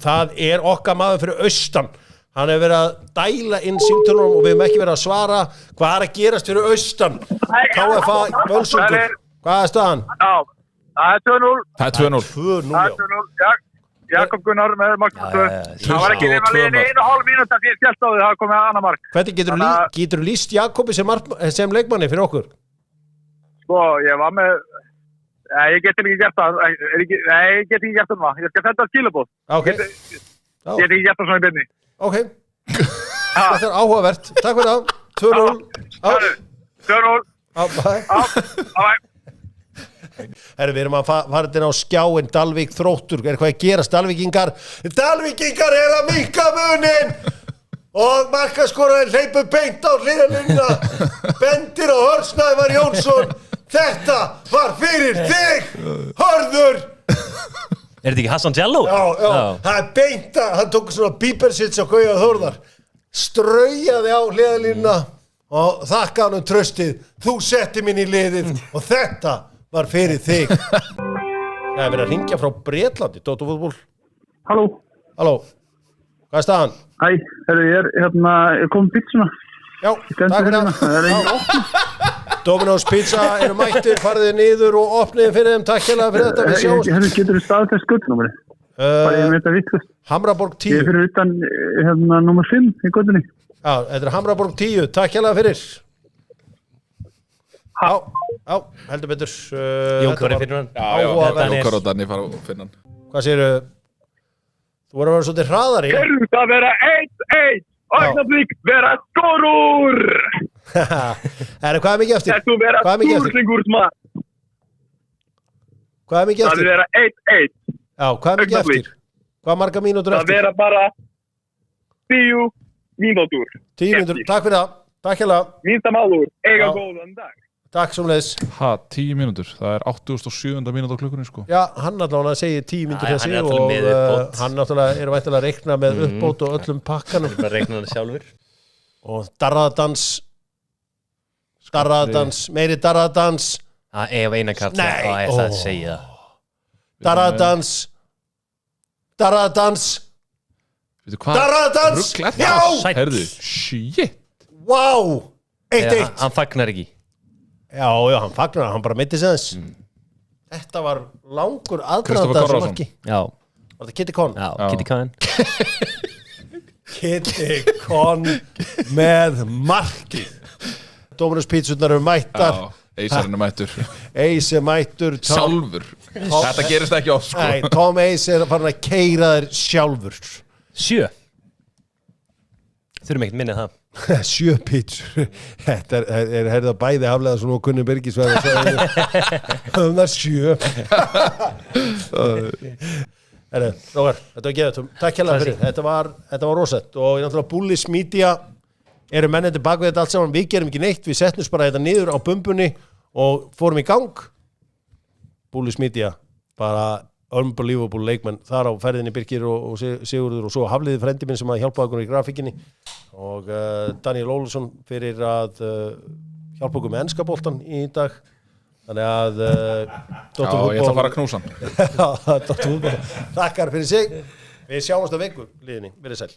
það okkar maður fyrir austan. Hann hefur verið að dæla inn símtölunum og við hefum ekki verið að svara hvað að gerast fyrir austan. KFA Völsungur. Hvað staðan? Já, það 2-0. Það 2-0. 2-0, já. Jakob Gunnar með markastöð. Það var ekki nema liðin 1,5 mínúta fyrir skjálftáði, það komið að annar mark. Hvernig getur lýst Jakobi sem leikmanni fyrir okkur? Sko, ég var með... Nei, ég get ekki gert það. Ég get ekki gert það. Ég skal senda skilabóð. Ok. Ég get ekki gert það svona í byrni. Ok. Þetta áhugavert. Takk fyrir það. 2-0. 2-0. Herru, við erum að fara inn á skjáin Dalvík Þróttur, hvað að gerast Dalvíkingar að minnka munin og markaskorarinn hleypur beint á hliðarlínuna bendir á Snævar Jónsson þetta var fyrir þig Hörður þetta ekki Hassan Djallo? Já, það beint að hann tók svona bíbersits á Gauja Þórðar straujaði á hliðarlínuna og þakka hann tröstið þú setti minn í liðið og þetta var fyrir þig. Það er verið að ringja frá Bretlandi, Dóttu fútból. Halló. Hvað staðan? Hæ, ég kom pizzuna. Já, takk fyrir það. Domino's Pizza eru mættir, farið niður og opnið fyrir þeim. Takk hérlega fyrir þetta, við sjáumst. Getur þú staðfest gullnúmerið? Bara ég með þetta vittlust. Hamraborg 10. Ég er fyrir utan, númer 5 í gullunni. Já, þetta Hamraborg 10, takk hérlega fyrir. Já, heldur betur Jónkar fyrir hann Jónkar og Danni fara að finna hann Hvað segirðu? Þú voru að vera svolítið hraðari Það vera 1-1 Augnablik vera skorur Hvað er mikið eftir? Þetta vera stúrlingur Hvað er mikið eftir? Það vera 1-1 Já, hvað er mikið eftir? Hvað marga mínútur eftir? Það vera bara 10 mínútur 10 mínútur, takk fyrir það Takk hérlega Mínsta máður, eiga góðan dag Takk sömuleiðis. 10 mínútur, það er 87. mínútur á klukkunni sko. Já, hann náttúrulega segir 10 mínútur hjá sig og hann náttúrulega væntanlega að reikna með uppbót og öllum pakkanum. Bara reikna hann sjálfur. Og darraðadans, meiri darraðadans. Ef eina kall, þá það að segja það. Darraðadans. Darraðadans, já! Herðu, shit. Vá, 1-1. Hann fagnar ekki. Já, hann fagnar, hann bara meiti sig þess. Þetta var langur aðdraðandar sem marki. Já. Var þetta Kitty Conn? Já, Kitty Conn. Kitty Conn með marki. Domino's pítsurnar eru mættar. Já, Eisarinn er mættur. Eis er mættur. Sjálfur. Þetta gerist ekki oft, sko. Nei, Tom Eis er farin að keyra þér sjálfur. 7. Þurfum ekkert minnið það. 7 pítsur. Þetta er herða bæði haflega svona og kunni Birgisverð það 7. Rógar, þetta var geðað. Takk hérlega fyrir. Þetta var rosett og náttúrulega Bullis Media eru mennandi bak við þetta allt saman. Við gerum ekki neitt, við setnum bara þetta niður á bumbunni og fórum í gang. Bullis Media bara unbelievable leikmenn þar á ferðinni Birkir og Sigurður og svo Hafliði frendi minn sem að hjálpa okkur í grafíkinni og Daniel Ólafsson fyrir að hjálpa okkur með enska boltan í dag þannig að Já, ég ætla að fara að knúsa hann Þakkar fyrir sig við sjáumst á viku liðinni, verið sæl